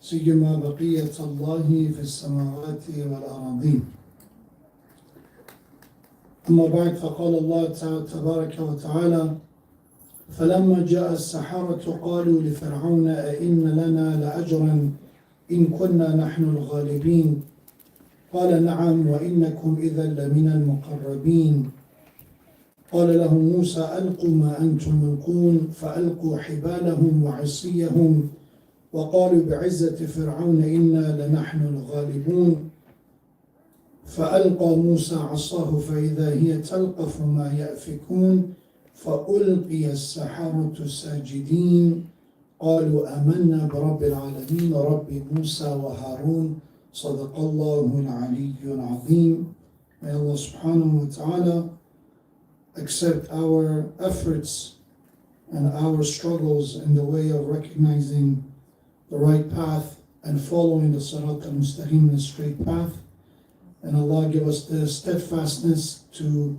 سيما بقية الله في السماوات والأراضين. أما بعد، فقال الله تبارك وتعالى: فلما جاء السحرة قالوا لفرعون أئن لنا لأجرا إن كنا نحن الغالبين قال نعم وإنكم إذا لمن المقربين. قال لهم موسى: ألقوا ما أنتم ملقون فألقوا حبالهم وعصيهم وقالوا بعزة فرعون إنا لنحن الغالبون. فألقى موسى عصاه فإذا هي تلقف ما يأفكون فألقي السحرة ساجدين قالوا آمنا برب العالمين رب موسى وهارون. صدق الله العلي العظيم. May Allah subhanahu wa ta'ala accept our efforts and our struggles in the way of recognizing the right path and following the Sirat al-Mustaqim, the straight path. And Allah give us the steadfastness to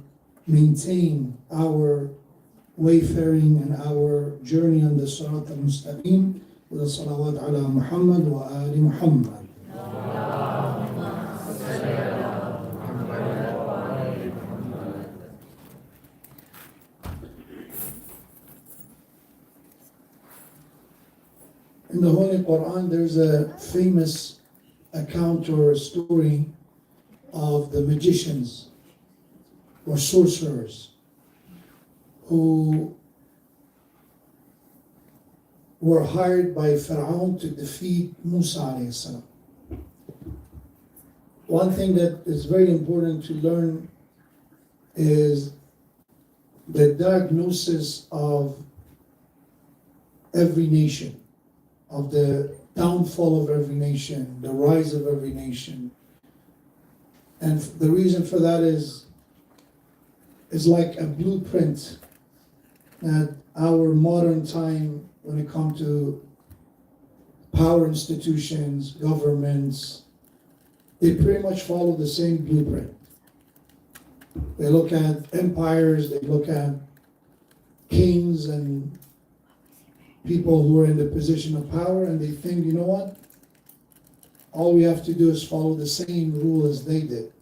maintain our wayfaring and our journey on the Sirat al-Mustaqim with the salawat ala Muhammad wa ali Muhammad. In the Holy Quran, there's a famous account or story of the magicians or sorcerers who were hired by Pharaoh to defeat Musa alayhi salam. One thing that is very important to learn is the diagnosis of every nation, of the downfall of every nation, the rise of every nation. And the reason for that is like a blueprint that our modern time, when it comes to power institutions, governments, they pretty much follow the same blueprint. They look at empires, they look at kings and people who are in the position of power, and they think, you know what? All we have to do is follow the same rule as they did.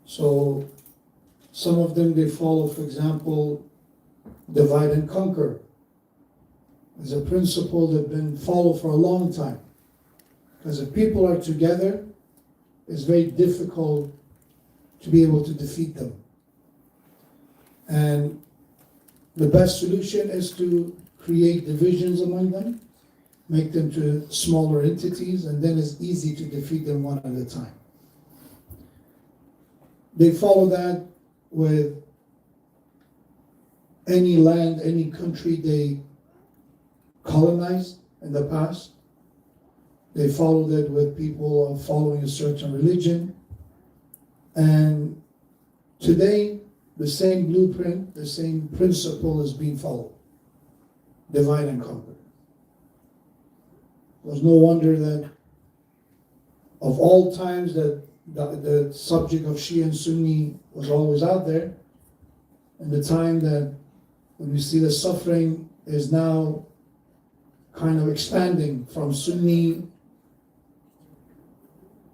So some of them, they follow, for example, divide and conquer. It's a principle that's been followed for a long time. Because if people are together, it's very difficult to be able to defeat them. And the best solution is to create divisions among them, make them to smaller entities, and then it's easy to defeat them one at a time. They follow that with any land, any country they colonized in the past. They followed it with people following a certain religion. And today, the same blueprint, the same principle is being followed. Divide and conquer. It was no wonder that of all times that the subject of Shia and Sunni was always out there, and the time that when we see the suffering is now kind of expanding from Sunni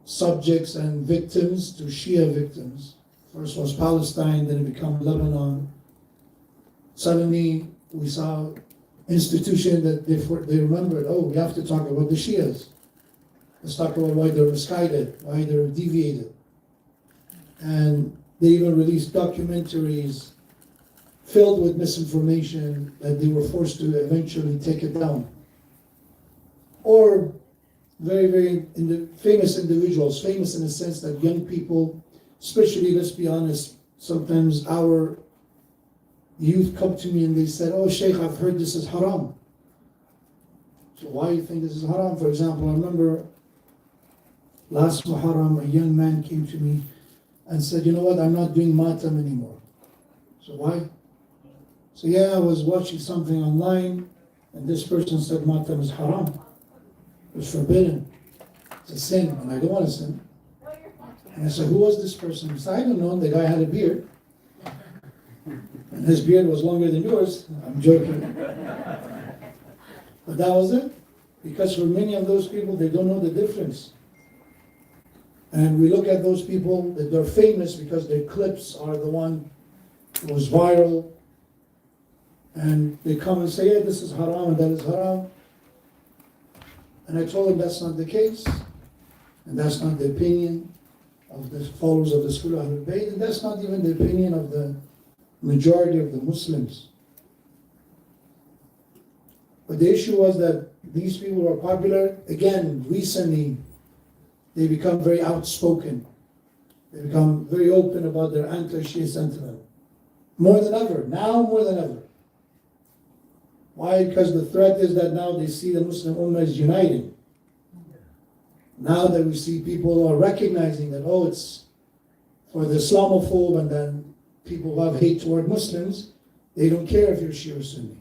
subjects and victims to Shia victims. First was Palestine, then it became Lebanon. Suddenly we saw institution that they remembered, oh, we have to talk about the Shias. Let's talk about why they're misguided, why they're deviated. And they even released documentaries filled with misinformation that they were forced to eventually take it down. Or very, very famous individuals, famous in the sense that young people, especially, let's be honest, sometimes our youth come to me and they said, oh, Sheikh, I've heard this is haram. So why do you think this is haram? For example, I remember last Moharram, a young man came to me and said, you know what, I'm not doing matam anymore. So why? So yeah, I was watching something online and this person said matam is haram. It's forbidden. It's a sin, and I don't want to sin. And I said, who was this person? He said, I don't know. The guy had a beard. And his beard was longer than yours. I'm joking. But that was it. Because for many of those people, they don't know the difference. And we look at those people that they're famous because their clips are the one that was viral. And they come and say, yeah, this is haram and that is haram. And I told them that's not the case. And that's not the opinion of the followers of the school of Ahlul Bayt. And that's not even the opinion of the majority of the Muslims. But the issue was that these people were popular. Again, recently, they become very outspoken. They become very open about their anti-Shia sentiment. More than ever. Now more than ever. Why? Because the threat is that now they see the Muslim Ummah is uniting. Now that we see people are recognizing that, oh, it's for the Islamophobe and then people who have hate toward Muslims, they don't care if you're Shia or Sunni.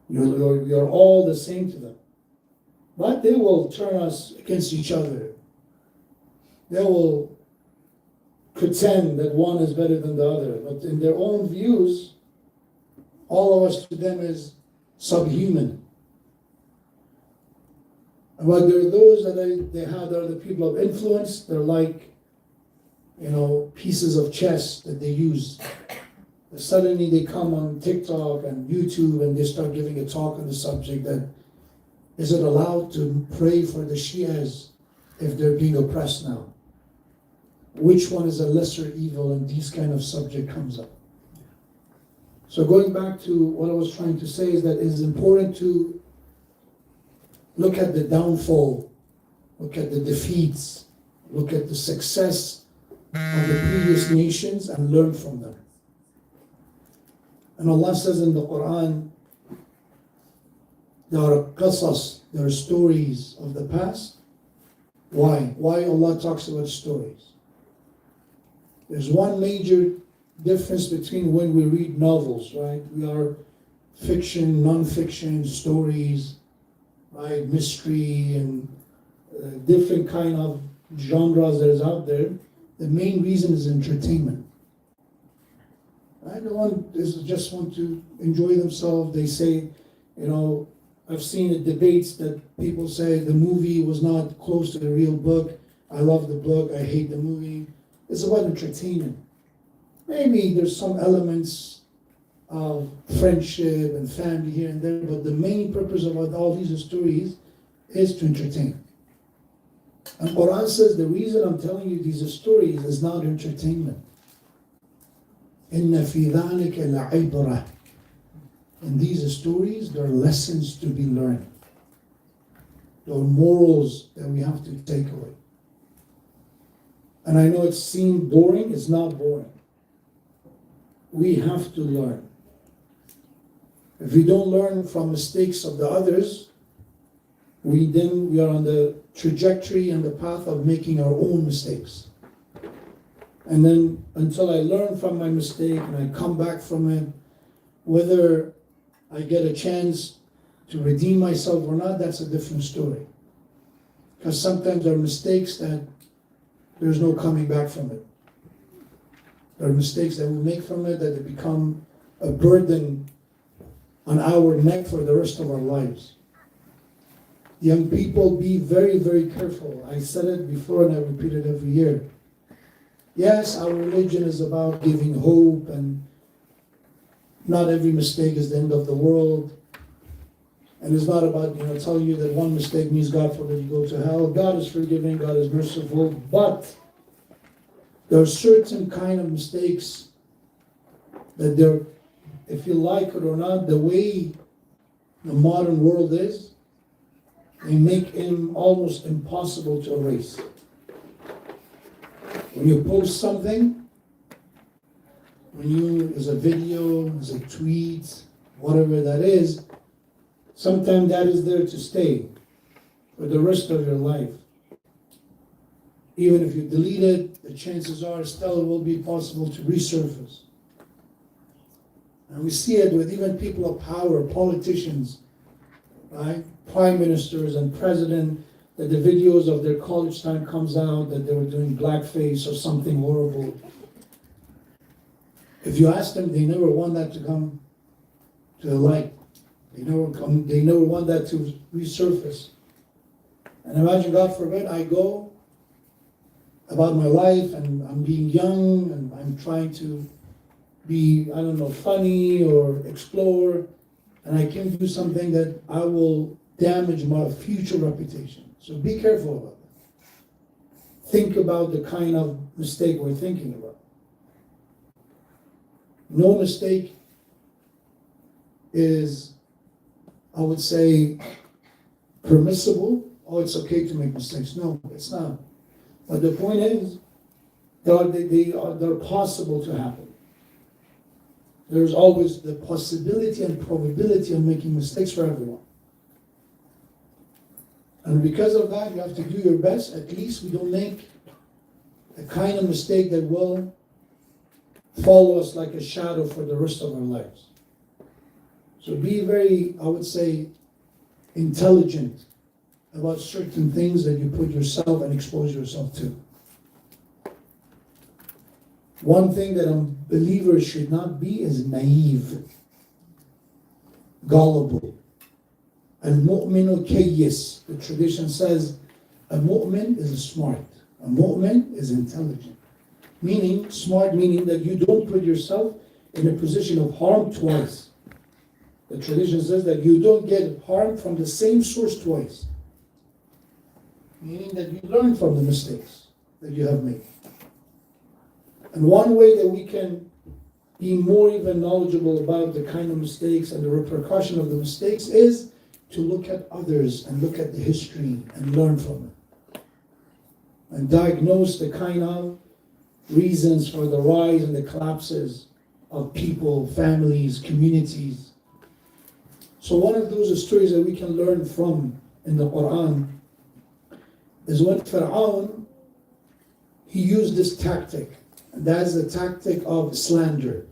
You're all the same to them. But they will turn us against each other. They will pretend that one is better than the other. But in their own views, all of us to them is subhuman. But there are those that they have, that are the people of influence. They're like, pieces of chess that they use. Suddenly they come on TikTok and YouTube and they start giving a talk on the subject that, is it allowed to pray for the Shias if they're being oppressed now? Which one is a lesser evil? And these kind of subject comes up. So going back to what I was trying to say is that it is important to look at the downfall, look at the defeats, look at the success of the previous nations and learn from them. And Allah says in the Quran, there are qasas, there are stories of the past. Why? Why Allah talks about stories? There's one major difference between when we read novels, right? We are fiction, non-fiction, stories, right? Mystery and different kind of genres that is out there. The main reason is entertainment. Right? The one is just want to enjoy themselves. They say, I've seen the debates that people say the movie was not close to the real book. I love the book, I hate the movie. It's about entertainment. Maybe there's some elements of friendship and family here and there, but the main purpose of all these stories is to entertain. And Quran says the reason I'm telling you these stories is not entertainment. Inna fi dhalika la'ibrah. In these stories, there are lessons to be learned. There are morals that we have to take away. And I know it seems boring, it's not boring. We have to learn. If we don't learn from mistakes of the others, we are on the trajectory and the path of making our own mistakes. And then until I learn from my mistake and I come back from it, whether I get a chance to redeem myself or not, that's a different story. Because sometimes there are mistakes that there's no coming back from it. There are mistakes that we make from it that they become a burden on our neck for the rest of our lives. Young people, be very, very careful. I said it before and I repeat it every year. Yes, our religion is about giving hope and not every mistake is the end of the world. And it's not about, telling you that one mistake means God forbid you go to hell. God is forgiving, God is merciful, but there are certain kind of mistakes that if you like it or not, the way the modern world is, they make him almost impossible to erase. When you post something, as a video, as a tweet, whatever that is, sometimes that is there to stay for the rest of your life. Even if you delete it, the chances are still it will be possible to resurface. And we see it with even people of power, politicians, right? Prime ministers and president, that the videos of their college time comes out that they were doing blackface or something horrible. If you ask them, they never want that to come to the light. They never want that to resurface. And imagine, God forbid, I go about my life and I'm being young and I'm trying to be, funny or explore, and I can do something that I will damage my future reputation. So be careful about that. Think about the kind of mistake we're thinking about. No mistake is, I would say, permissible. Oh, it's okay to make mistakes. No, it's not. But the point is, they're possible to happen. There's always the possibility and probability of making mistakes for everyone. And because of that, you have to do your best. At least we don't make the kind of mistake that will follow us like a shadow for the rest of our lives. So be very, I would say, intelligent about certain things that you put yourself and expose yourself to. One thing that a believer should not be is naive, gullible. Al-mu'minu kayyis. The tradition says a mu'min is smart. A mu'min is intelligent. Meaning, smart meaning that you don't put yourself in a position of harm twice. The tradition says that you don't get harmed from the same source twice. Meaning that you learn from the mistakes that you have made. And one way that we can be more even knowledgeable about the kind of mistakes and the repercussion of the mistakes is to look at others and look at the history and learn from it. And diagnose the kind of reasons for the rise and the collapses of people, families, communities. So one of those stories that we can learn from in the Quran is when Fir'aun, he used this tactic. And that's the tactic of slander,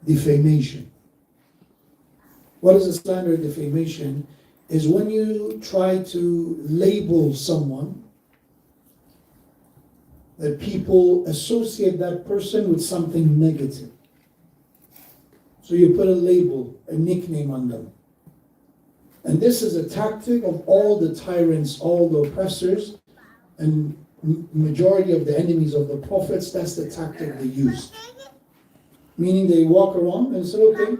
defamation. What is a slander and defamation? Is when you try to label someone that people associate that person with something negative. So you put a label, a nickname on them. And this is a tactic of all the tyrants, all the oppressors, and majority of the enemies of the prophets. That's the tactic they used. Meaning they walk around and say, okay,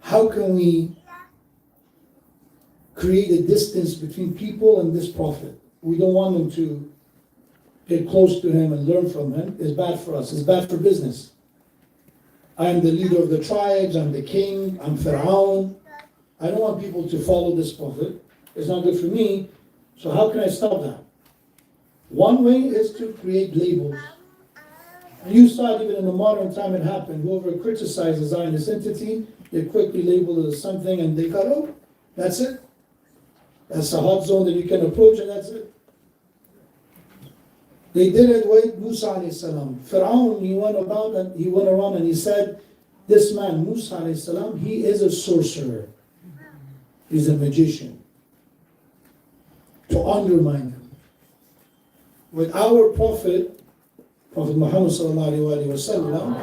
how can we create a distance between people and this prophet? We don't want them to get close to him and learn from him. It's bad for us. It's bad for business. I am the leader of the tribes. I'm the king. I'm Fir'aun. I don't want people to follow this prophet. It's not good for me. So how can I stop that? One way is to create labels. And you saw it even in the modern time it happened. Whoever criticized the Zionist entity, they quickly labeled it as something and they thought, oh, that's it. That's a hot zone that you can approach and that's it. They did it with Musa alayhi salam. Fir'aun, he went around and he said, this man, Musa alayhi salam, he is a sorcerer. He's a magician. To undermine him. With our Prophet Muhammad sallallahu alayhi wa sallam,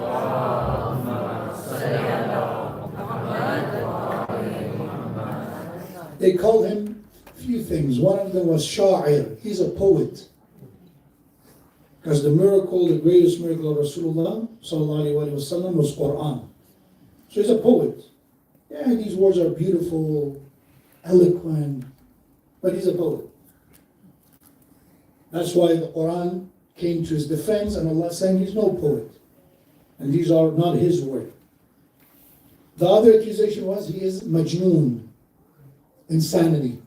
they called him a few things. One of them was Sha'ir. He's a poet. Because the greatest miracle of Rasulullah sallallahu alayhi wa sallam was Quran. So he's a poet. Yeah, these words are beautiful, eloquent, but he's a poet. That's why the Quran came to his defense, and Allah saying he's no poet. And these are not his words. The other accusation was he is majnoon, insanity.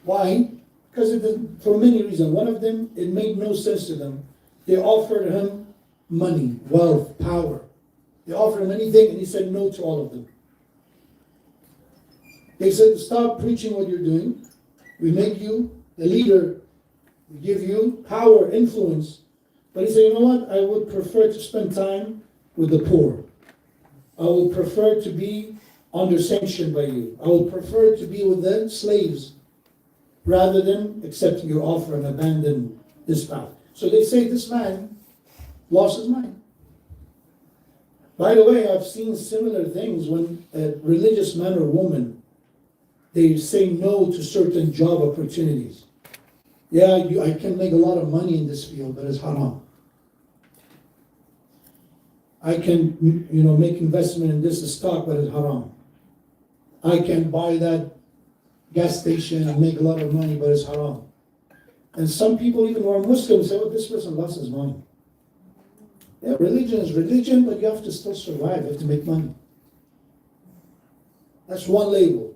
Why? Because for many reasons. One of them, it made no sense to them. They offered him money, wealth, power. They offered him anything, and he said no to all of them. They said, stop preaching what you're doing. We make you the leader. We give you power, influence. But he said, you know what? I would prefer to spend time with the poor. I would prefer to be under sanction by you. I would prefer to be with the slaves rather than accepting your offer and abandon this path. So they say this man lost his mind. By the way, I've seen similar things when a religious man or woman, they say no to certain job opportunities. Yeah, I can make a lot of money in this field, but it's haram. I can, make investment in this stock, but it's haram. I can buy that gas station and make a lot of money, but it's haram. And some people, even who are Muslims, say, this person lost his money. Yeah, religion is religion, but you have to still survive. You have to make money. That's one label.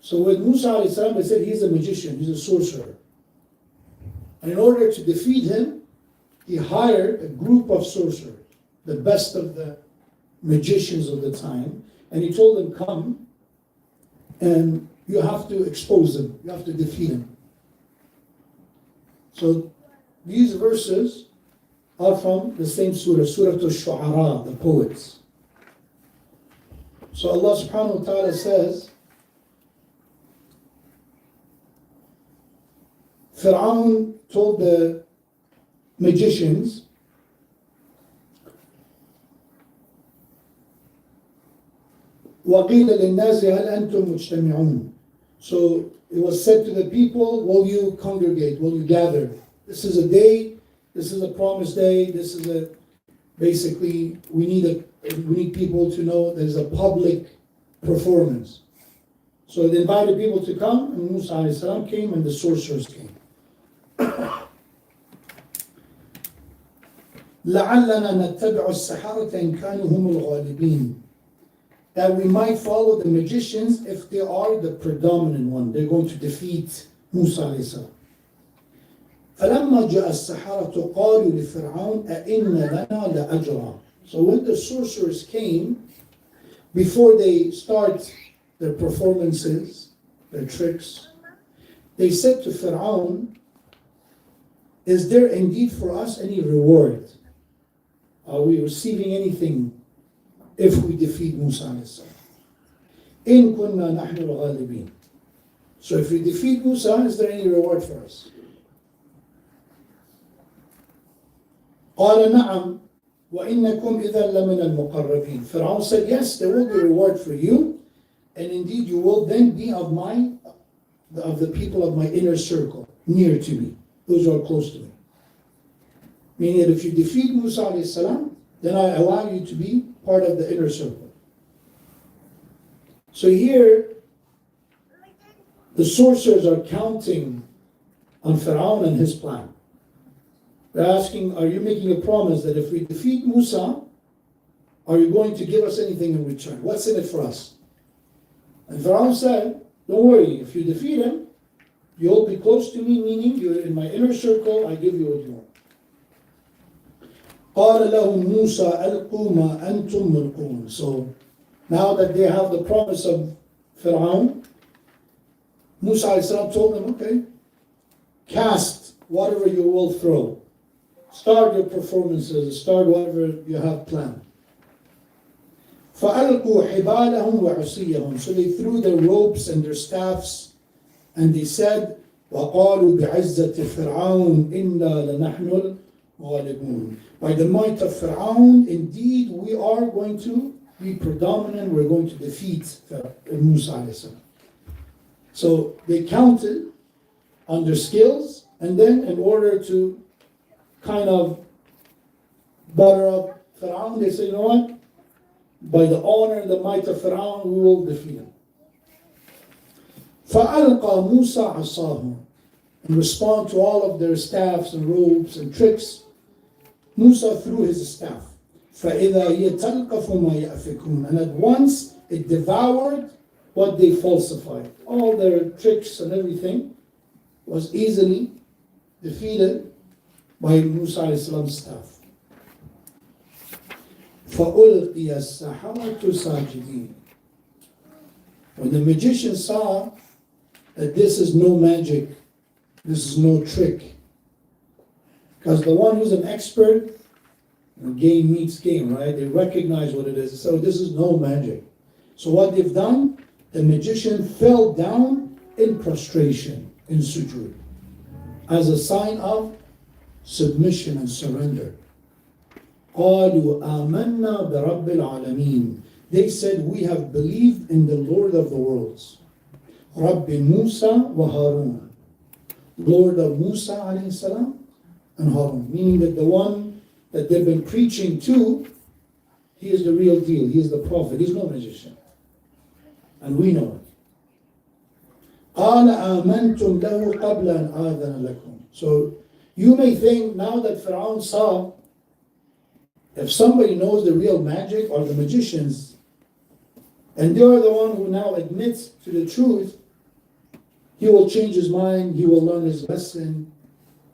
So with Musa alayhi salam, they said he's a magician, he's a sorcerer. And in order to defeat him, he hired a group of sorcerers, the best of the magicians of the time, and he told them, come, and you have to expose him, you have to defeat him. So these verses are from the same surah, Surah Al-Shu'ara, the poets. So Allah subhanahu wa ta'ala says, Fir'aun told the magicians, وَقِيلَ لِلنَّاسِ هَلْ أَنْتُمْ مُجْتَمِعُونَ. So it was said to the people, will you congregate, will you gather? This is a day, this is a promised day, this is basically, we need people to know there's a public performance. So they invited people to come, and Musa alayhi salam came, and the sorcerers came. لَعَلَّنَا نَتَّبِعُ السَّحَرَةَ إِنْ كَانُوا هُمُ الْغَالِبِينَ. That we might follow the magicians if they are the predominant one. They're going to defeat Musa alayhi salam. فَلَمَّا جَاءَ السَّحَرَةُ قَالُوا لِفِرْعَوْنَ أَإِنَّ لَنَا لَأَجْرًا. So when the sorcerers came, before they start their performances, their tricks, they said to Fir'aun, is there indeed for us any reward? Are we receiving anything if we defeat Musa alayhi salam? إِن كُنَّا نَحْنُ الْغَالِبِينَ. So if we defeat Musa, is there any reward for us? قَالَ نَعَمْ وَإِنَّكُمْ إِذًا لَمِنَ الْمُقَرَّبِينَ. Fir'aun said, yes, there will be a reward for you, and indeed you will then be of the people of my inner circle, near to me, those who are close to me. Meaning that if you defeat Musa alayhi salam, then I allow you to be part of the inner circle. So here, the sorcerers are counting on Fir'aun and his plan. They're asking, are you making a promise that if we defeat Musa, are you going to give us anything in return? What's in it for us? And Fir'aun said, don't worry, if you defeat him, you'll be close to me, meaning you're in my inner circle, I give you what you want. قَالَ لَهُمْ مُوسَى أَلْقُوا مَا أَنْتُمْ مُلْقُونَ. So now that they have the promise of Fir'aun, Musa alayhi salam told them, okay, cast whatever you will throw. Start your performances, start whatever you have planned. فَأَلْقُوا حِبَالَهُمْ وَعُصِيَّهُمْ. So they threw their ropes and their staffs, and they said, وَقَالُوا بِعِزَّةِ فِرْعَوْنَ إِنَّا لَنَحْنُ الْغَالِبُونَ. By the might of Fir'aun, indeed we are going to be predominant, we're going to defeat Musa alayhi salam. So they counted on their skills, and then in order to kind of butter up Fir'aun, they say, you know what? By the honor and the might of Fir'aun, we will defeat him. فَأَلْقَى مُوسَى عَصَاهُ. In response to all of their staffs and ropes and tricks, Musa threw his staff. فَإِذَا هِيَ تَلْقَفُ مَا يَأْفِكُونَ. And at once it devoured what they falsified. All their tricks and everything was easily defeated by Musa alayhi salam's staff. فَأُلْقِيَ السَّحَرَةُ سَاجِدِينَ. When the magician saw that this is no magic, this is no trick, because the one who's an expert, game meets game, right? They recognize what it is. So this is no magic. So what they've done, the magician fell down in prostration, in sujood, as a sign of submission and surrender. قالوا آمنا برب العالمين. They said, we have believed in the Lord of the worlds. رب موسى وهارون. Lord of Musa alayhi salam and Harun. Meaning that the one that they've been preaching to, he is the real deal. He is the prophet. He's no magician. And we know it. قال آمنتم له قبل أن آذن لكم. So you may think now that Pharaoh saw, if somebody knows the real magic or the magicians, and they are the one who now admits to the truth, he will change his mind, he will learn his lesson,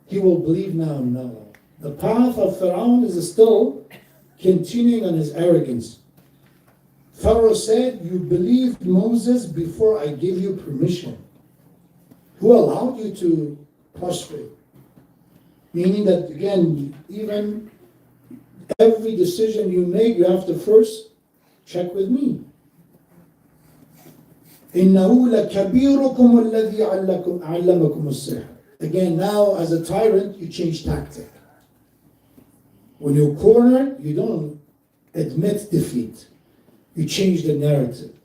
he will believe now. No. The path of Pharaoh is still continuing on his arrogance. Pharaoh said, you believed Moses before I gave you permission. Who allowed you to prostrate? Meaning that, again, even every decision you make, you have to first check with me. إِنَّهُ لَكَبِيرُكُمُ الَّذِي عَلَّمَكُمُ السِّحْرَ. Again, now as a tyrant, you change tactic. When you're cornered, you don't admit defeat. You change the narrative.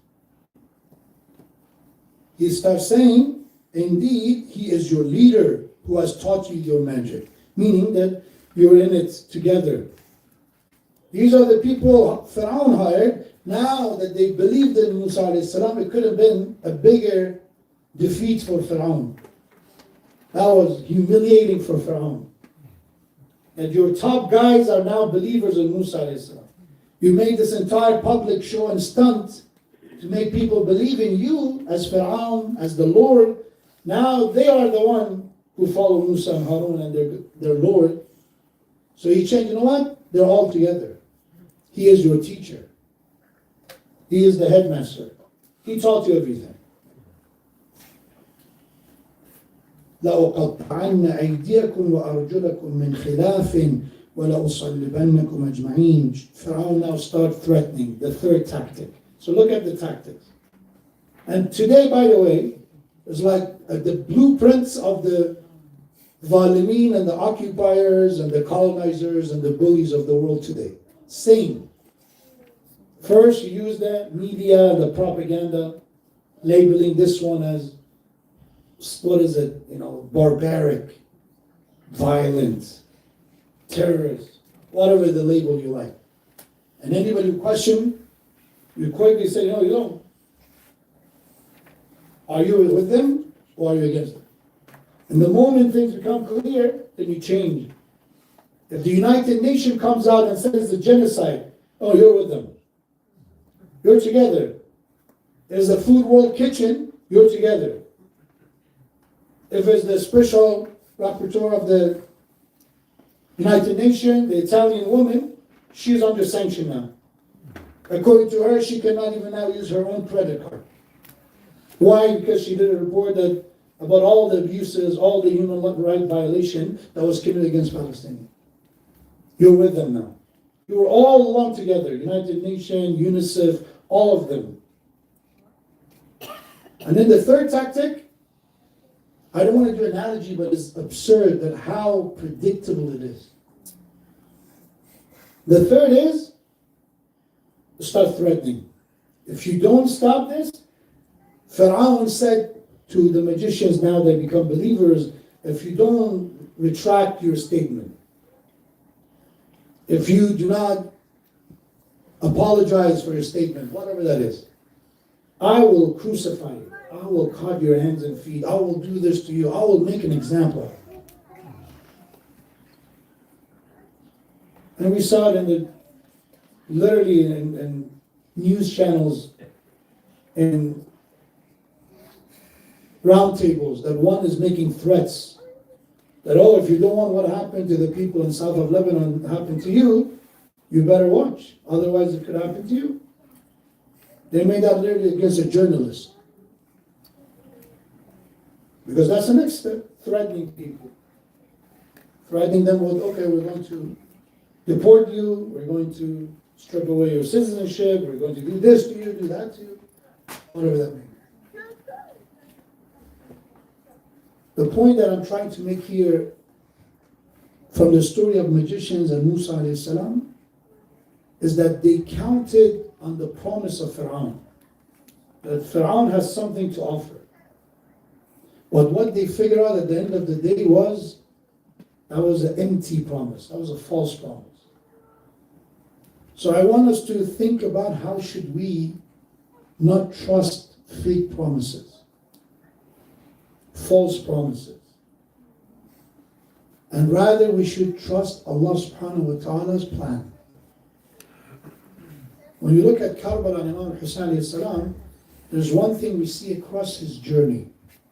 He starts saying, indeed, he is your leader who has taught you your magic. Meaning that you're in it together. These are the people Pharaoh hired. Now that they believed in Musa alayhi salam, it could have been a bigger defeat for Pharaoh. That was humiliating for Pharaoh. And your top guys are now believers in Musa alayhi salam. You made this entire public show and stunt to make people believe in you as Pharaoh, as the Lord. Now they are the one who follow Musa and Harun and their Lord. So he changed, you know what? They're all together. He is your teacher. He is the headmaster. He taught you everything. لَأُقَطَّعَنَّ أَيْدِيَكُمْ وَأَرْجُلَكُمْ مِنْ خِلَافٍ وَلَأُصَلِّبَنَّكُمْ أَجْمَعِينَ. Pharaoh now start threatening, the third tactic. So look at the tactics. And today, by the way, it's like the blueprints of the Zalimin and the occupiers and the colonizers and the bullies of the world today. Same. First, you use the media, the propaganda, labeling this one as, what is it, barbaric, violent, terrorist, whatever the label you like. And anybody who questions, you quickly say, no, you don't. Are you with them or are you against them? And the moment things become clear, then you change. If the United Nations comes out and says it's a genocide, oh, you're with them. You're together. There's a Food World Kitchen, you're together. If it's the special rapporteur of the United Nations, the Italian woman, she's under sanction now. According to her, she cannot even now use her own credit card. Why? Because she did a report about all the abuses, all the human rights violation that was committed against Palestinians. You're with them now. You were all along together, United Nations, UNICEF, all of them. And then the third tactic, I don't want to do an analogy, but it's absurd that how predictable it is. The third is, start threatening. If you don't stop this, Pharaoh said to the magicians, now they become believers, if you don't retract your statement, if you do not apologize for your statement, whatever that is, I will crucify you. I will cut your hands and feet. I will do this to you. I will make an example. And we saw it literally in news channels, in roundtables, that one is making threats that, oh, if you don't want what happened to the people in south of Lebanon happen to you, you better watch. Otherwise, it could happen to you. They made that literally against a journalist. Because that's the next step, threatening people. Threatening them with, okay, we're going to deport you, we're going to strip away your citizenship, we're going to do this to you, do that to you, whatever that means. The point that I'm trying to make here from the story of magicians and Musa alayhi salam is that they counted on the promise of Fir'aun. That Fir'aun has something to offer. But what they figured out at the end of the day was, that was an empty promise. That was a false promise. So I want us to think about how should we not trust fake promises, false promises. And rather we should trust Allah subhanahu wa ta'ala's plan. When you look at Karbala and Imam Hussein alayhi salam, there's one thing we see across his journey,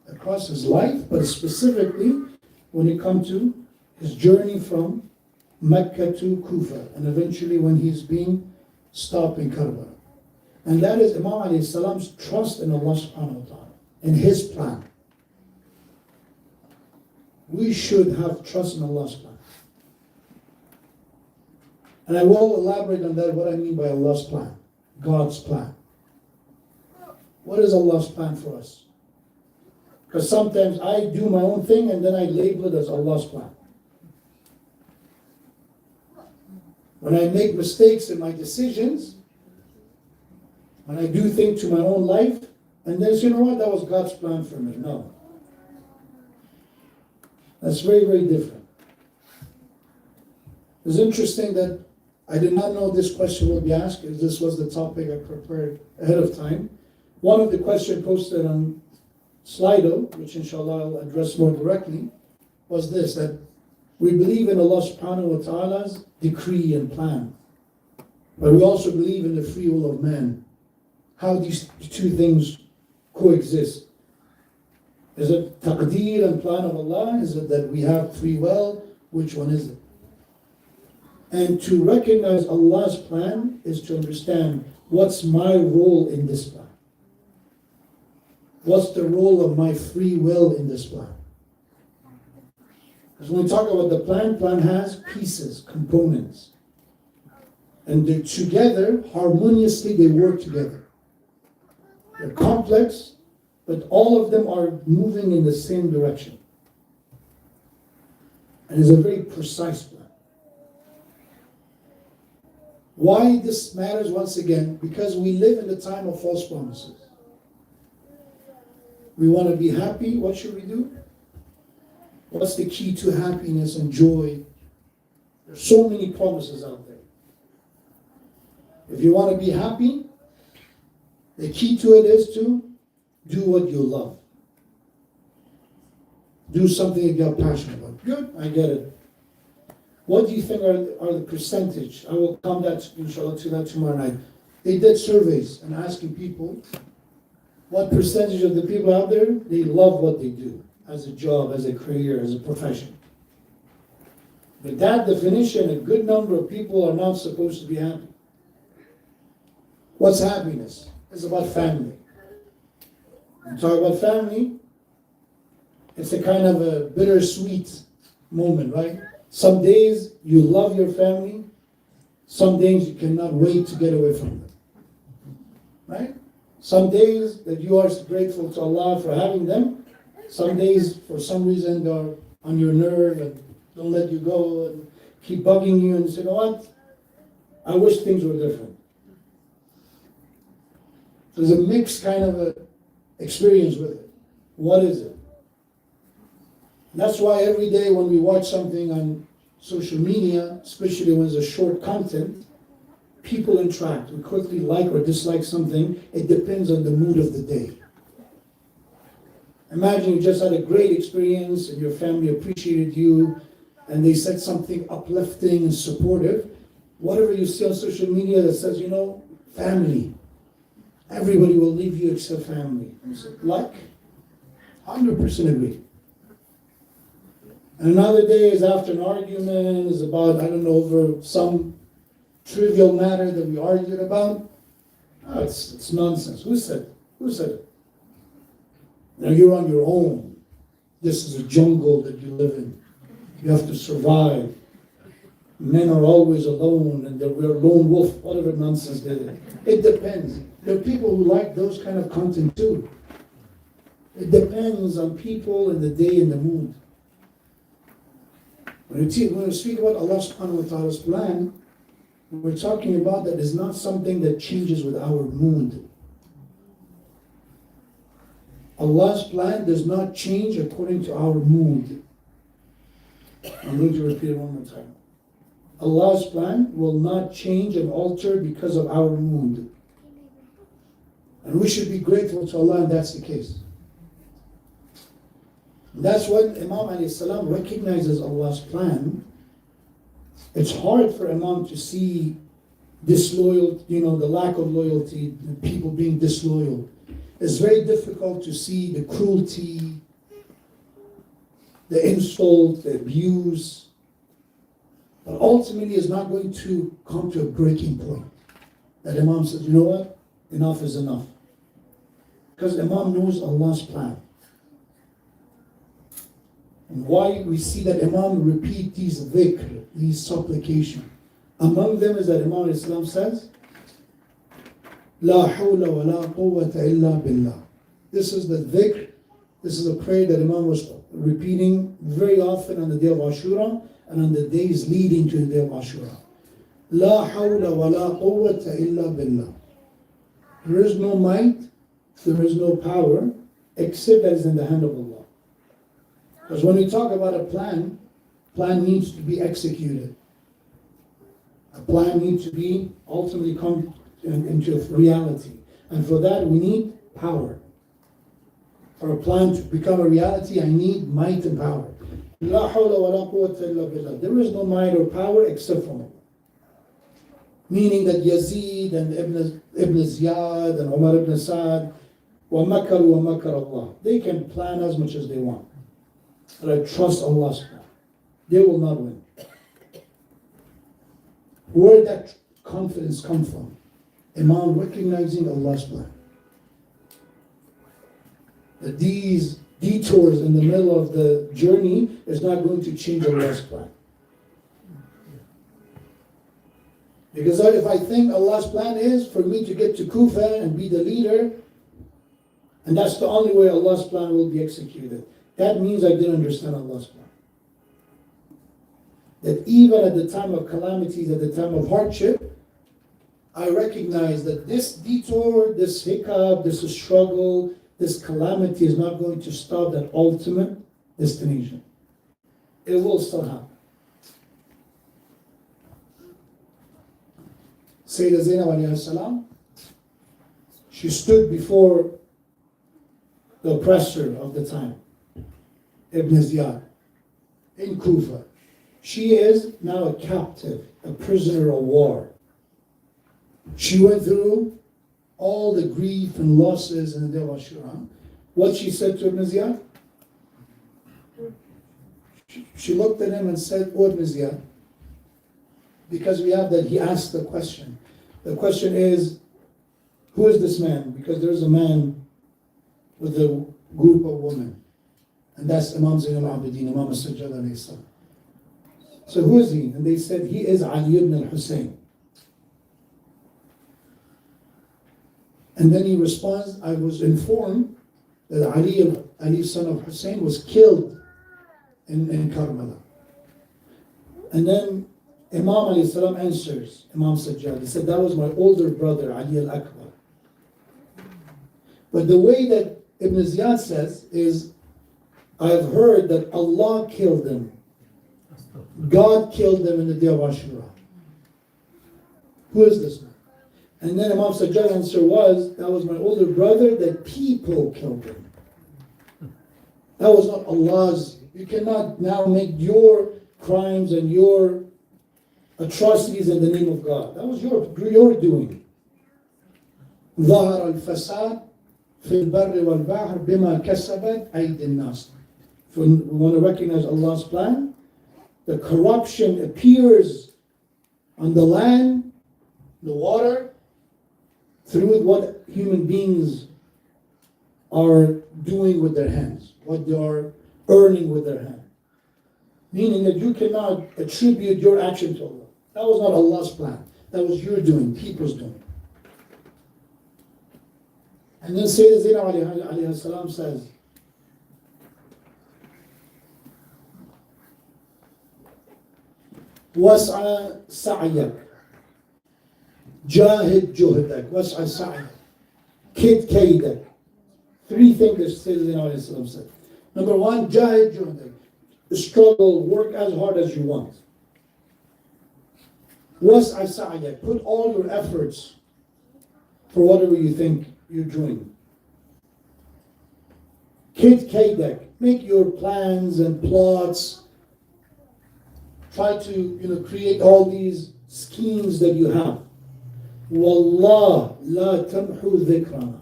across his life, but specifically when it comes to his journey from Mecca to Kufa, and eventually when he's being stopped in Karbala. And that is Imam alayhi salam's trust in Allah subhanahu wa ta'ala, in his plan. We should have trust in Allah's plan. And I will elaborate on that, what I mean by Allah's plan, God's plan. What is Allah's plan for us? Because sometimes I do my own thing and then I label it as Allah's plan. When I make mistakes in my decisions, when I do things to my own life, and then say, you know what, that was God's plan for me. No. That's very, very different. It's interesting that I did not know this question would be asked, because this was the topic I prepared ahead of time. One of the questions posted on Slido, which inshallah I'll address more directly, was this, that we believe in Allah subhanahu wa ta'ala's decree and plan. But we also believe in the free will of man. How these two things coexist. Is it taqdeer and plan of Allah? Is it that we have free will? Which one is it? And to recognize Allah's plan is to understand, what's my role in this plan? What's the role of my free will in this plan? Because when we talk about the plan has pieces, components. And they're together, harmoniously, they work together. They're complex, but all of them are moving in the same direction. And it's a very precise plan. Why this matters once again? Because we live in the time of false promises. We want to be happy, what should we do? What's the key to happiness and joy? There's so many promises out there. If you want to be happy, the key to it is to do what you love. Do something that you're passionate about. Good, I get it. What do you think are the percentage? I will come that, inshallah, to that tomorrow night. They did surveys and asking people, what percentage of the people out there, they love what they do as a job, as a career, as a profession. With that definition, a good number of people are not supposed to be happy. What's happiness? It's about family. When you talk about family, it's a kind of a bittersweet moment, right? Some days you love your family, some days you cannot wait to get away from them. Right? Some days that you are grateful to Allah for having them, some days for some reason they're on your nerve and don't let you go and keep bugging you and say, you know what? I wish things were different. There's a mixed kind of a experience with it. What is it? That's why every day when we watch something on social media, especially when it's a short content, people interact. We quickly like or dislike something. It depends on the mood of the day. Imagine you just had a great experience and your family appreciated you and they said something uplifting and supportive. Whatever you see on social media that says, you know, family. Everybody will leave you except family. You say, like? 100% agree. And another day is after an argument, is about, I don't know, over some trivial matter that we argued about. Oh, it's nonsense. Who said it? Who said it? Now you're on your own. This is a jungle that you live in. You have to survive. Men are always alone and we're a lone wolf, whatever nonsense they did. It depends. There are people who like those kind of content too. It depends on people and the day and the mood. When we speak about Allah subhanahu wa ta'ala's plan, we're talking about that is not something that changes with our mood. Allah's plan does not change according to our mood. I'm going to repeat it one more time. Allah's plan will not change and alter because of our mood. And we should be grateful to Allah, and that's the case. That's when Imam alayhi salam recognizes Allah's plan. It's hard for Imam to see disloyal, the lack of loyalty, people being disloyal. It's very difficult to see the cruelty, the insult, the abuse. But ultimately it's not going to come to a breaking point. That Imam says, you know what? Enough is enough. Because Imam knows Allah's plan. And why we see that Imam repeat these dhikr, these supplication. Among them is that Imam Islam says, La hawla wa la quwwata illa billah. This is the dhikr, this is a prayer that Imam was repeating very often on the day of Ashura and on the days leading to the day of Ashura. La hawla wa la quwwata illa billah. There is no might, there is no power, except that is in the hand of Allah. Because when we talk about a plan needs to be executed. A plan needs to be ultimately come into reality. And for that we need power. For a plan to become a reality, I need might and power. La hawla wa la quwwata illa billah. There is no might or power except from Allah. Meaning that Yazid and Ibn Ziyad and Umar ibn Sa'd وَمَكَرُوا وَمَكَرَ اللَّهِ. They can plan as much as they want. But I trust Allah's plan. They will not win. Where did that confidence come from? Imam recognizing Allah's plan. That these detours in the middle of the journey is not going to change Allah's plan. Because if I think Allah's plan is for me to get to Kufa and be the leader, and that's the only way Allah's plan will be executed, that means I didn't understand Allah's plan. That even at the time of calamities, at the time of hardship, I recognize that this detour, this hiccup, this struggle, this calamity is not going to stop that ultimate destination. It will still happen. Sayyidah Zainab alayhi salam, she stood before the oppressor of the time, Ibn Ziyad, in Kufa. She is now a captive, a prisoner of war. She went through all the grief and losses in the day of Ashura. What she said to Ibn Ziyad? She looked at him and said, "O Ibn Ziyad," because we have that he asked the question. The question is, who is this man? Because there's a man with a group of women. And that's Imam Zain al-Abidin, Imam al-Sajjad alayhi salam. So who is he? And they said, he is Ali ibn al-Hussein. And then he responds, I was informed that Ali son of Hussein was killed in Karbala. And then Imam alayhi salam answers, Imam Sajjad, he said, that was my older brother, Ali al-Akbar. But the way that Ibn Ziyad says is, I've heard that Allah killed them. God killed them in the day of Ashura. Who is this man? And then Imam Sajjad's answer was, that was my older brother, that people killed him. That was not Allah's. You cannot now make your crimes and your atrocities in the name of God. That was your doing. ظهر الفساد في البر والبحر بما كسبت أيدي الناس. If we want to recognize Allah's plan, the corruption appears on the land, the water, through what human beings are doing with their hands, what they are earning with their hands. Meaning that you cannot attribute your action to Allah. That was not Allah's plan. That was your doing, people's doing. And then Sayyidina Zainab alayhi salam says, وَاسْعَى سَعْيَكَ Jahid juhdak, was'a sa'yak, kid kaydak. Three things that Sayyidina said. Number one, jahid juhdak. Struggle, work as hard as you want. Was'a sa'yak, put all your efforts for whatever you think you're doing. Kid kaydak, make your plans and plots. Try to create all these schemes that you have. Wallah la tamhu dhikrana.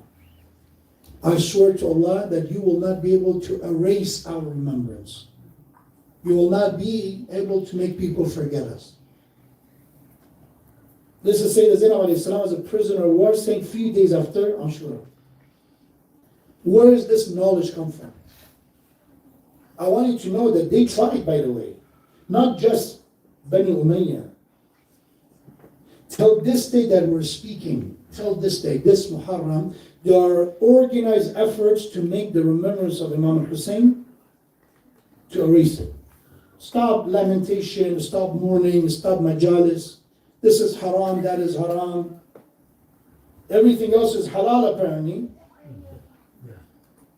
I swear to Allah that you will not be able to erase our remembrance. You will not be able to make people forget us. This is Sayyidina Zainab alayhi salam as a prisoner of war saying 3 days after Ashura. Where does this knowledge come from? I want you to know that they tried, by the way. Not just Bani Umayyah. Till this day that we're speaking, till this day, this Muharram, there are organized efforts to make the remembrance of Imam Hussein, to erase it. Stop lamentation, stop mourning, stop majalis. This is haram, that is haram. Everything else is halal apparently.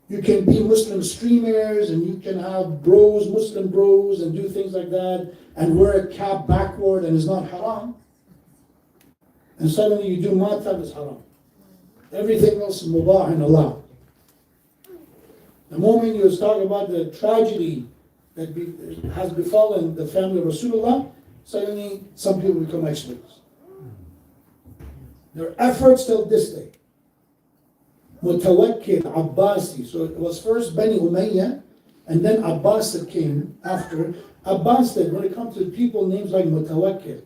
You can be Muslim streamers and you can have bros, Muslim bros, and do things like that and wear a cap backward and it's not haram. And suddenly you do matab is haram. Everything else is mubah and allowed. The moment you talk about the tragedy that has befallen the family of Rasulullah, suddenly some people become experts. Their efforts till this day. Mutawakkil, Abbasi. So it was first Bani Umayyah, and then Abbas that came after. Abbas said, when it comes to people names like Mutawakkil,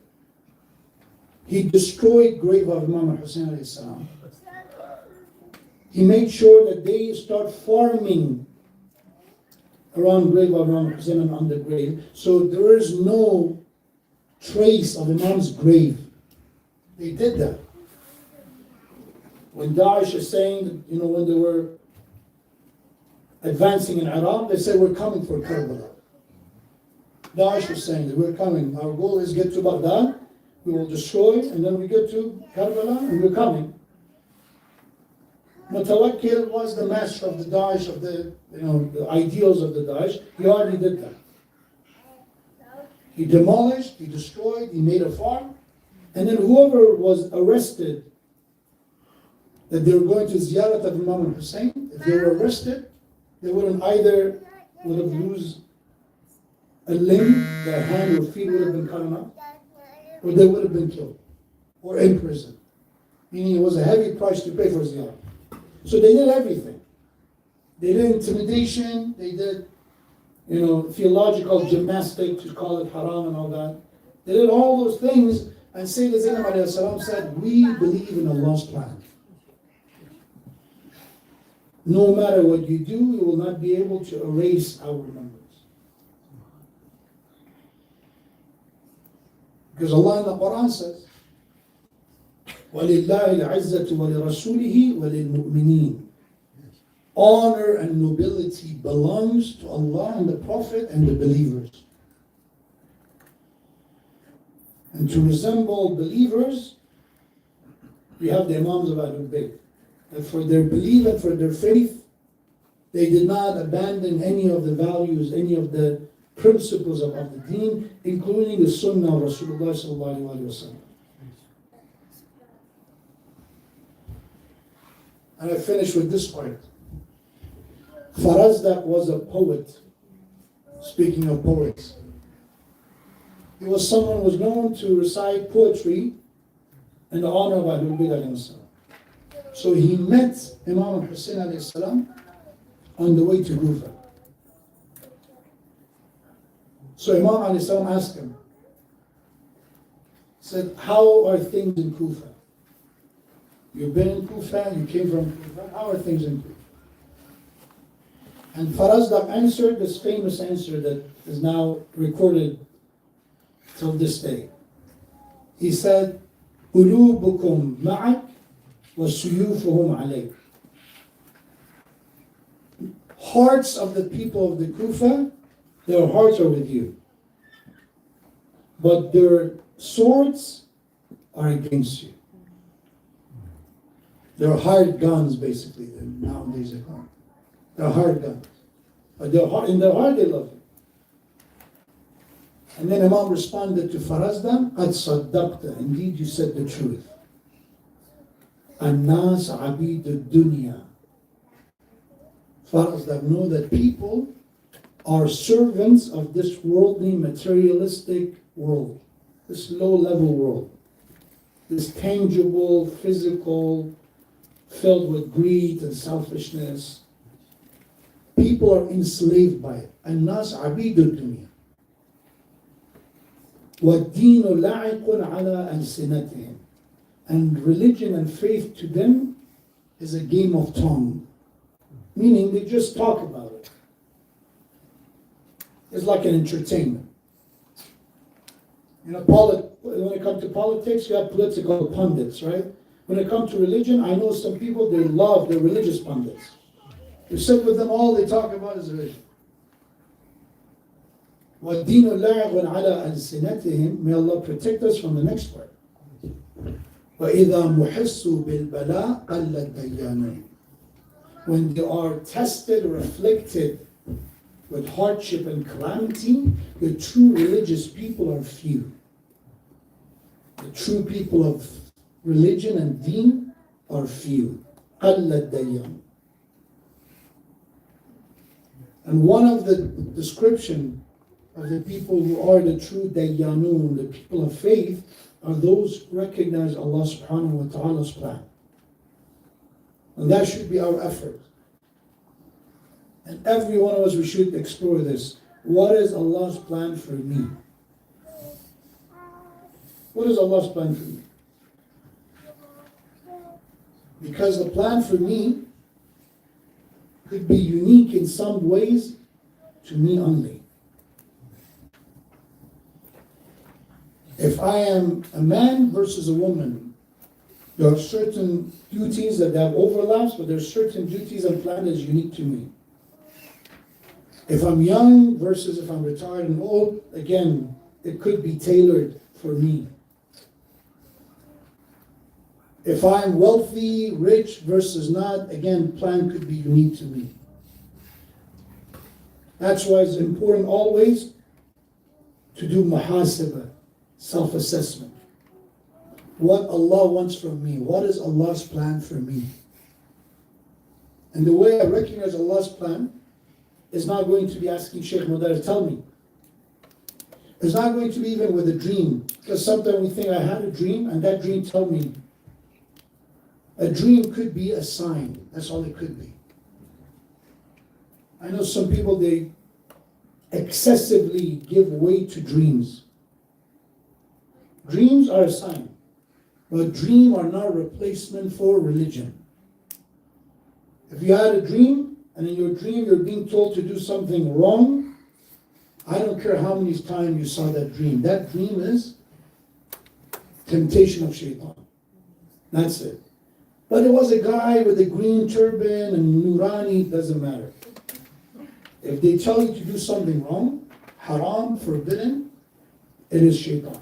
he destroyed grave of Imam Hussein alayhi salam. He made sure that they start farming around grave of Imam Hussein and on the grave. So there is no trace of Imam's grave. They did that. When Daesh is saying, when they were advancing in Iraq, they said, we're coming for Karbala. Daesh was saying that we're coming. Our goal is get to Baghdad, we will destroy, and then we get to Karbala, and we're coming. Mutawakkil was the master of the Daesh, of the ideals of the Daesh. He already did that. He demolished, he destroyed, he made a farm, and then whoever was arrested that they were going to ziyarat of Imam Hussein, if they were arrested, they would have lose a limb, their hand or feet would have been cut off, or they would have been killed, or in prison. Meaning it was a heavy price to pay for ziyarat. So they did everything. They did intimidation, they did theological gymnastics to call it haram and all that. They did all those things, and Sayyidina Zainab alayhi salam said, we believe in Allah's plan. No matter what you do, you will not be able to erase our remembrance. Because Allah in the Quran says, وَلِلَّهِ الْعِزَّةُ وَلِرَسُولِهِ وَلِلْمُؤْمِنِينَ. Honor and nobility belongs to Allah and the Prophet and the believers. And to resemble believers, we have the Imams of Ahlul Bayt. That for their belief and for their faith, they did not abandon any of the values, any of the principles of the deen, including the Sunnah of Rasulullah sallallahu alaihi wasallam. And I finish with this point. Farazdak was a poet. Speaking of poets, he was someone who was known to recite poetry in the honor of Ahlul Bayt. So he met Imam Hussein alayhi salam on the way to Kufa. So Imam alayhi salam asked him, said, how are things in Kufa? You've been in Kufa, you came from Kufa, how are things in Kufa? And Farazdak answered this famous answer that is now recorded till this day. He said, قُلُوبُكُمْ مَعَكْ وَسُيُوفُهُمْ عَلَيْكَ. Hearts of the people of the Kufa, their hearts are with you. But their swords are against you. They're hard guns, basically. Nowadays they call them. They're hard guns. But in their heart, they love you. And then Imam responded to Farazdan, قَدْ صَدَّقْتَ. Indeed, you said the truth. النَّاسَ عَبِيدُ الدُّنْيَا. Farazdan, know that people are servants of this worldly, materialistic world. This low-level world. This tangible, physical, filled with greed and selfishness. People are enslaved by it. الناس عبيد الدنيا. وَالدِّينُ لَعِقٌ عَلَىٰ أَلْسِنَتِهِمْ. And religion and faith to them is a game of tongue. Meaning they just talk about it. It's like an entertainment. You know, when it comes to politics, you have political pundits, right? When it comes to religion, I know some people, they love their religious pundits. You sit with them, all they talk about is religion. وَالدِّينُ لَعِقٌ عَلَىٰ أَلْسِنَتِهِمْ. May Allah protect us from the next part. وَإِذَا مُحِسُّوا بِالْبَلَاءِ قَلَّ الدَّيَّانُونَ. When they are tested or afflicted with hardship and calamity, the true religious people are few. The true people of religion and deen are few. قَلَّ الدَّيَّانُونَ. And one of the description of the people who are the true dayyanun, the people of faith, are those who recognize Allah subhanahu wa ta'ala's plan. And that should be our effort. And every one of us, we should explore this. What is Allah's plan for me? What is Allah's plan for me? Because the plan for me could be unique in some ways to me only. If I am a man versus a woman, there are certain duties that have overlaps, but there are certain duties and plan that is unique to me. If I'm young versus if I'm retired and old, again, it could be tailored for me. If I'm wealthy, rich versus not, again, plan could be unique to me. That's why it's important always to do muhasabah, self-assessment. What Allah wants from me. What is Allah's plan for me? And the way I recognize Allah's plan is not going to be asking Sheikh Modarres, tell me. It's not going to be even with a dream. Because sometimes we think I had a dream and that dream told me. A dream could be a sign. That's all it could be. I know some people, they excessively give weight to dreams. Dreams are a sign. But dreams are not a replacement for religion. If you had a dream, and in your dream you're being told to do something wrong, I don't care how many times you saw that dream. That dream is temptation of shaitan. That's it. But it was a guy with a green turban and nurani, doesn't matter. If they tell you to do something wrong, haram, forbidden, it is shaitan.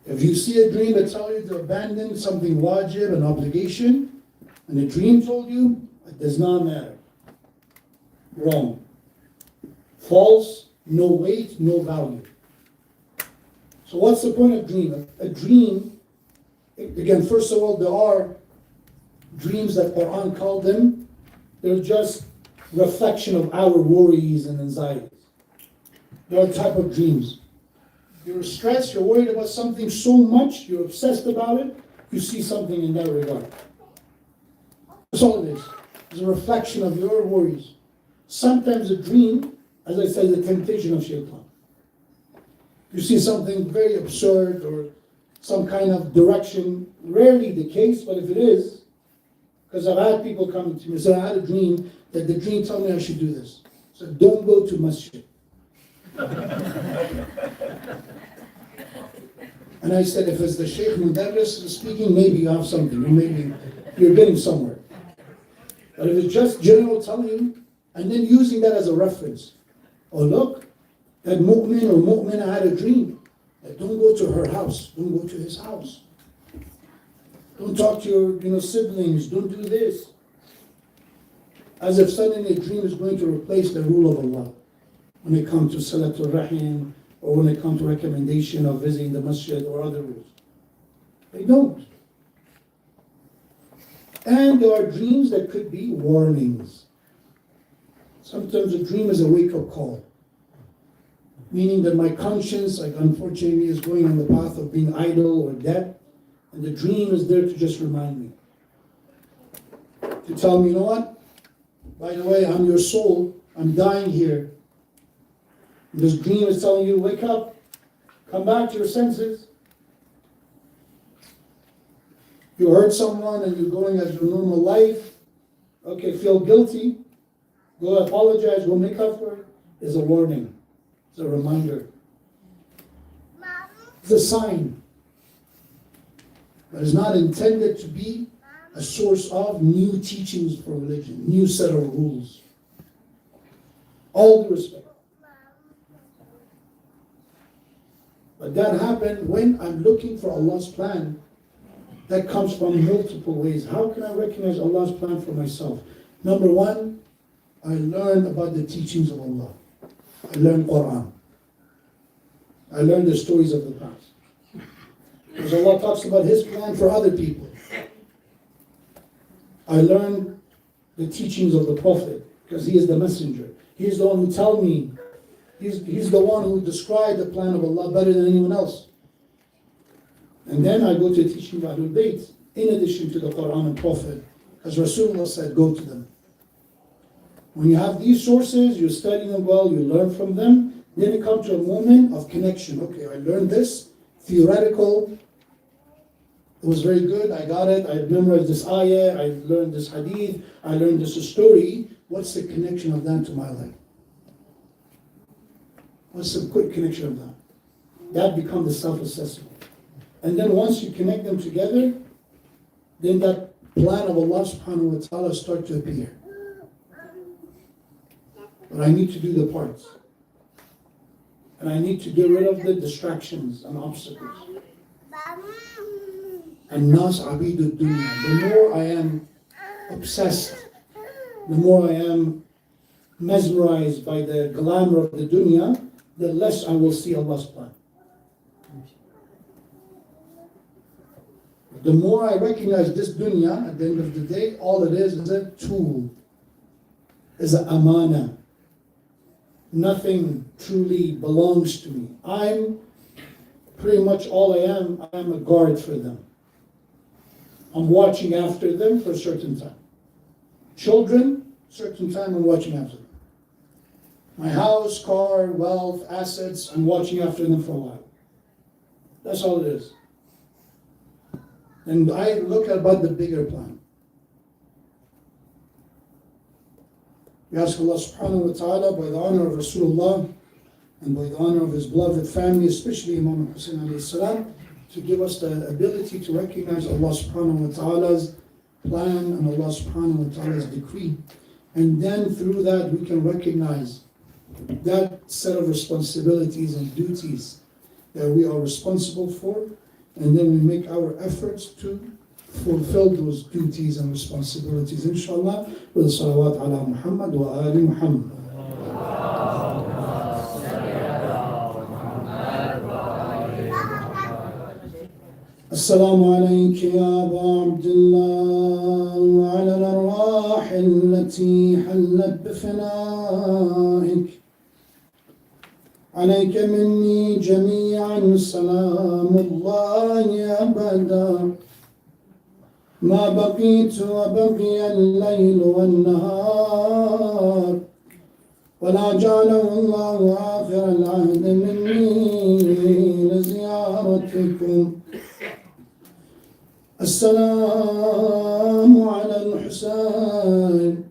If you see a dream that tells you to abandon something wajib, an obligation, and the dream told you, it does not matter. Wrong. False, no weight, no value. So what's the point of dream? A dream, again, first of all, there are dreams that Quran called them. They're just reflection of our worries and anxieties. There are type of dreams. You're stressed, you're worried about something so much, you're obsessed about it, you see something in that regard. That's all it is. It's a reflection of your worries. Sometimes a dream, as I said, is a temptation of shaitan. You see something very absurd or some kind of direction, rarely the case, but if it is, because I've had people come to me and say, I had a dream that the dream told me I should do this. So don't go to masjid. And I said, if it's the Sheikh Modarres speaking, maybe you have something, maybe you're getting somewhere. But if it's just general telling you, and then using that as a reference, oh look, that mu'min or mu'mina had a dream, that don't go to her house, don't go to his house. Don't talk to your siblings. Don't do this. As if suddenly a dream is going to replace the rule of Allah when it comes to Salatul Rahim or when it comes to recommendation of visiting the masjid or other rules. They don't. And there are dreams that could be warnings. Sometimes a dream is a wake-up call, meaning that my conscience, like unfortunately, is going on the path of being idle or dead, and the dream is there to just remind me, to tell me, you know what? By the way, I'm your soul. I'm dying here. And this dream is telling you, wake up, come back to your senses. You hurt someone and you're going as your normal life. Okay, feel guilty. Go apologize, go make up for it. It's a warning. It's a reminder. It's a sign. But it's not intended to be a source of new teachings for religion, new set of rules. All due respect. But that happened when I'm looking for Allah's plan. That comes from multiple ways. How can I recognize Allah's plan for myself? Number one, I learn about the teachings of Allah. I learn Quran. I learn the stories of the past. Because Allah talks about His plan for other people. I learn the teachings of the Prophet because he is the messenger. He is the one who tells me. He's the one who described the plan of Allah better than anyone else. And then I go to the teaching of Ahlul Bayt, in addition to the Quran and Prophet, as Rasulullah said, go to them. When you have these sources, you study them well, you learn from them, then you come to a moment of connection. Okay, I learned this, theoretical, it was very good, I got it, I memorized this ayah, I learned this hadith, I learned this story. What's the connection of that to my life? What's the quick connection of that? That becomes the self-assessment. And then once you connect them together, then that plan of Allah subhanahu wa ta'ala starts to appear. But I need to do the parts. And I need to get rid of the distractions and obstacles. And nas abidud dunya. The more I am obsessed, the more I am mesmerized by the glamour of the dunya, the less I will see Allah's plan. The more I recognize this dunya, at the end of the day, all it is a tool, is an amana. Nothing truly belongs to me. I'm pretty much all I am a guard for them. I'm watching after them for a certain time. Children, certain time I'm watching after them. My house, car, wealth, assets, I'm watching after them for a while. That's all it is. And I look about the bigger plan. We ask Allah subhanahu wa ta'ala, by the honor of Rasulullah and by the honor of his beloved family, especially Imam Hussein alayhi salam, to give us the ability to recognize Allah subhanahu wa ta'ala's plan and Allah subhanahu wa ta'ala's decree. And then through that we can recognize that set of responsibilities and duties that we are responsible for, and then we make our efforts to fulfill those duties and responsibilities, inshallah, with salawat ala Muhammad wa ali Muhammad. السلام عليك يا أبا عبد الله وعلى الأرواح التي حلت بفنائك عليك مني جميعا سلام الله أبدا ما بقيت وبقي الليل والنهار ولا جعله الله آخر العهد مني لزيارتكم السلام على الحسين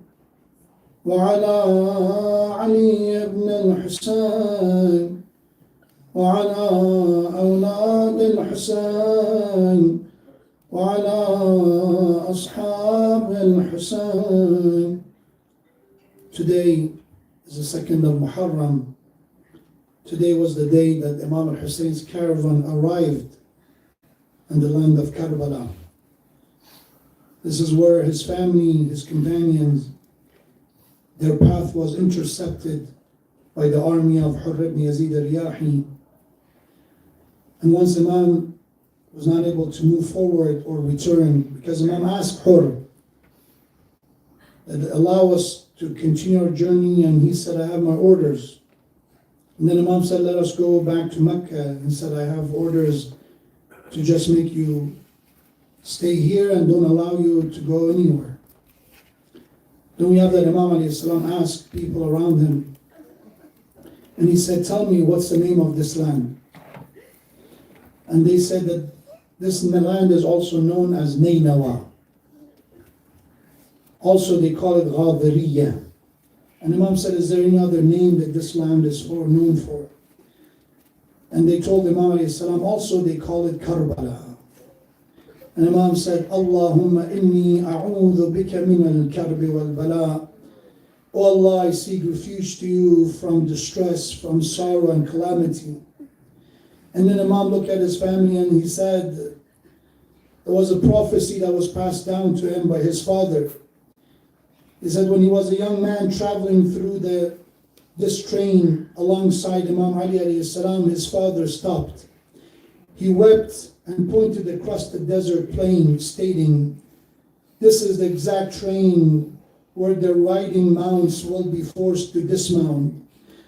وعلى علي بن الحسين وعلى أولاد الحسين وعلى أصحاب الحسين. Today is the 2nd of Moharram. Today was the day that Imam al-Hussein's caravan arrived in the land of Karbala. This is where his family, his companions, their path was intercepted by the army of Hurr ibn Yazid al-Riyahi. And once Imam was not able to move forward or return, because Imam asked Hurr, that allow us to continue our journey, and he said, I have my orders. And then Imam said, let us go back to Mecca, and said, I have orders to just make you stay here and don't allow you to go anywhere. Then we have that Imam alayhi salam asked people around him, and he said, tell me, what's the name of this land? And they said that this land is also known as Nainawa. Also they call it Ghadiriya. And Imam said, is there any other name that this land is known for? And they told Imam alayhi salam, also they call it Karbala. And Imam said, Allahumma inni a'udhu bika min al-karbi wal-bala. Oh Allah, I seek refuge to you from distress, from sorrow and calamity. And then Imam looked at his family and he said, there was a prophecy that was passed down to him by his father. He said when he was a young man traveling through this train alongside Imam Ali alayhi salam, his father stopped. He wept and pointed across the desert plain, stating, this is the exact train where their riding mounts will be forced to dismount.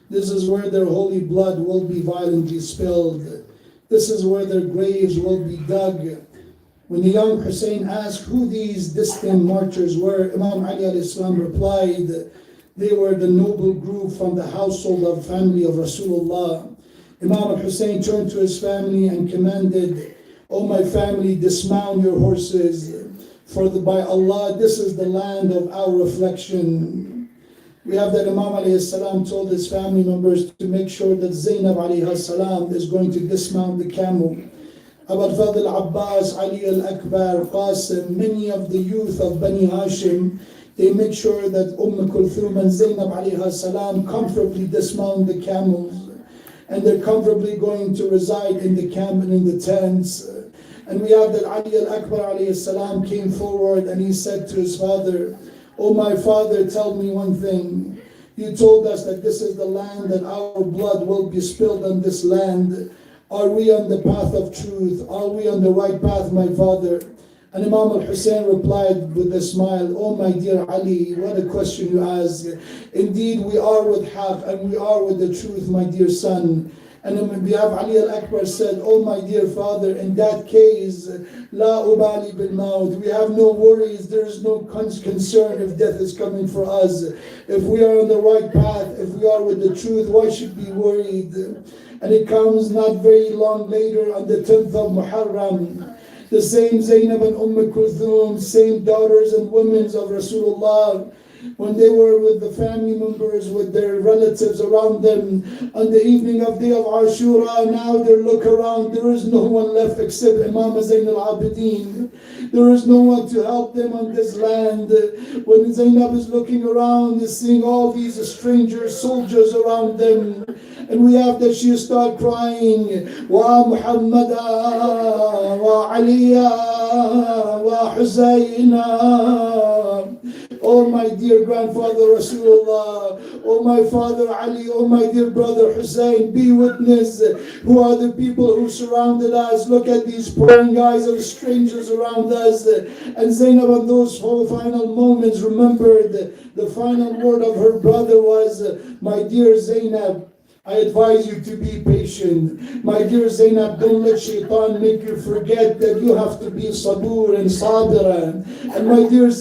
This is where their holy blood will be violently spilled. This is where their graves will be dug. When the young Hussein asked who these distant marchers were, Imam Ali alayhi salam replied, they were the noble group from the household of family of Rasulullah. Imam Hussein turned to his family and commanded, O my family, dismount your horses, for by Allah, this is the land of our reflection. We have that Imam alayhi salam told his family members to make sure that Zainab alayhi salam is going to dismount the camel. Abu al-Fadl Abbas, Ali al-Akbar, Qasim, many of the youth of Bani Hashim, they make sure that Kulthum and Zainab alayhi salam comfortably dismount the camels. And they're comfortably going to reside in the camp and in the tents. And we have that Ali al-Akbar alayhi salam came forward and he said to his father, Oh my father, tell me one thing. You told us that this is the land that our blood will be spilled on this land. Are we on the path of truth? Are we on the right path, my father? And Imam al-Hussein replied with a smile, Oh my dear Ali, what a question you ask. Indeed, we are with haqq and we are with the truth, my dear son. And we have Ali al-Akbar said, Oh my dear father, in that case, La ubali bil maut. We have no worries, there is no concern if death is coming for us. If we are on the right path, if we are with the truth, why should we be worried? And it comes not very long later on the 10th of Moharram. The same Zainab and Kulthum, same daughters and women of Rasulullah, when they were with the family members, with their relatives around them, on the evening of day of Ashura, now they look around, there is no one left except Imam Zain al-Abidin. There is no one to help them on this land. When Zainab is looking around, is seeing all these strangers, soldiers around them, and we have that she start crying, Wa Muhammada, Wa Aliya, Wa Husayna. Oh my dear grandfather Rasulullah, oh my father Ali, oh my dear brother Hussein, be witness. Who are the people who surrounded us? Look at these praying guys and strangers around us. And Zainab in those final moments remembered the final word of her brother was, my dear Zainab, I advise you to be patient. My dear Zainab, don't let shaitan make you forget that you have to be sabur and sabira. And my dear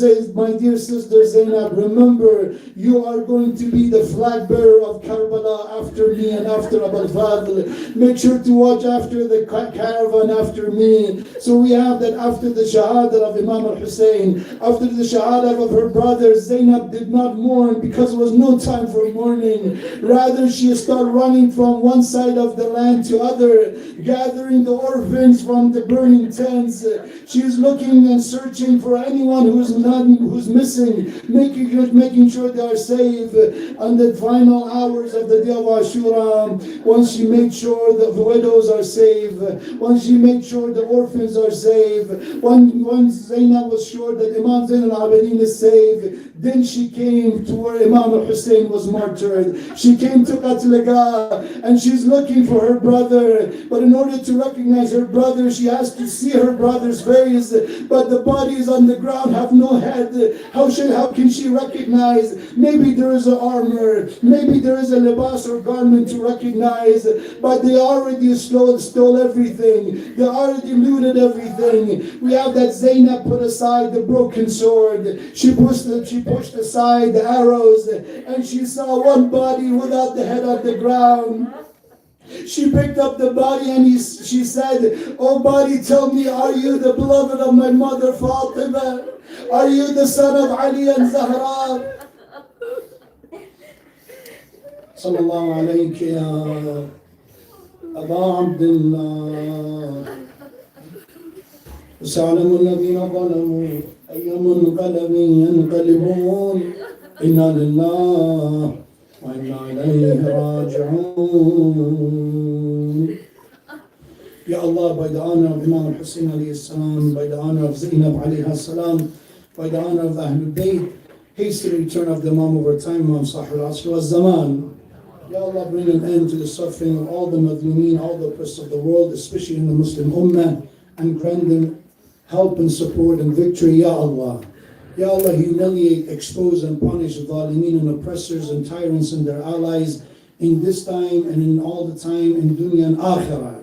sister Zainab, remember, you are going to be the flag bearer of Karbala after me and after Abu al-Fadl. Make sure to watch after the caravan after me. So we have that after the shahada of Imam al-Hussein, after the shahada of her brother, Zainab did not mourn because there was no time for mourning. Rather, she started running from one side of the land to other, gathering the orphans from the burning tents. She's looking and searching for anyone who's missing, making sure they are safe. On the final hours of the day of Ashura, once she made sure that the widows are safe, once she made sure the orphans are safe, once Zainab was sure that Imam Zain al-Abidin is safe, then she came to where Imam al-Hussein was martyred. She came to Qatlaga and she's looking for her brother. But in order to recognize her brother, she has to see her brother's face. But the bodies on the ground have no head. How can she recognize? Maybe there is an armor, maybe there is a libas or garment to recognize, but they already stole everything. They already looted everything. We have that Zainab put aside the broken sword. She pushed aside the arrows, and she saw one body without the head on the ground. She picked up the body and she said, "Oh body, tell me, are you the beloved of my mother Fatima? Are you the son of Ali and Zahra?" Sallallahu alayhi ya Aba Abdullah. سيعلم الذين ظلموا أي منقلب ينقلبون إنا لله وإنا إليه راجعون. Ya Allah, by the honor of Imam al-Hussein alayhi salam, by the honor of Zainab alayhi salam, by the honor of the Ahlul Bayt, haste the return of the Imam over time, Imam Sahib al-Asr wal-Zaman. Ya Allah, bring an end to the suffering of all the Madlumeen, all the oppressed of the world, especially in the Muslim Ummah, and grant them help and support and victory, Ya Allah. Ya Allah, humiliate, expose and punish the Zalimeen and oppressors and tyrants and their allies in this time and in all the time in dunya and akhirah.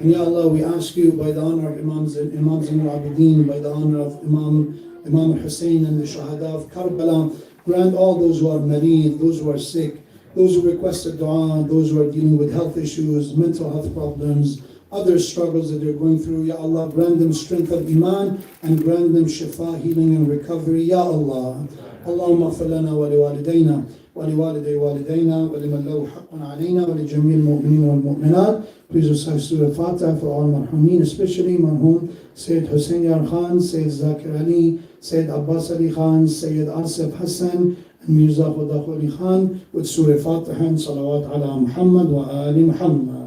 And Ya Allah, we ask you by the honor of Imam Zain al-Abidin, by the honor of Imam al-Hussein and the Shahada of Karbala, grant all those who are mareed, those who are sick, those who requested dua, those who are dealing with health issues, mental health problems, other struggles that they're going through. Ya Allah, grant them strength of iman and grant them shifa, healing and recovery. Ya Allah. Allahumma ighfir lana wa liwalidayna wa liwaliday walidayna wa liman lahu haqqun alayna wa li jami'il mu'minin wal mu'minat. Please recite Surah Fatiha for all marhumin, especially marhum Sayyid Hussein Yar Khan, Sayyid Zakir Ali, Sayyid Abbas Ali Khan, Sayyid Asif Hassan, and Mirza Khuda Ali Khan, with Surah Fatiha and Salawat ala Muhammad wa Ali Muhammad.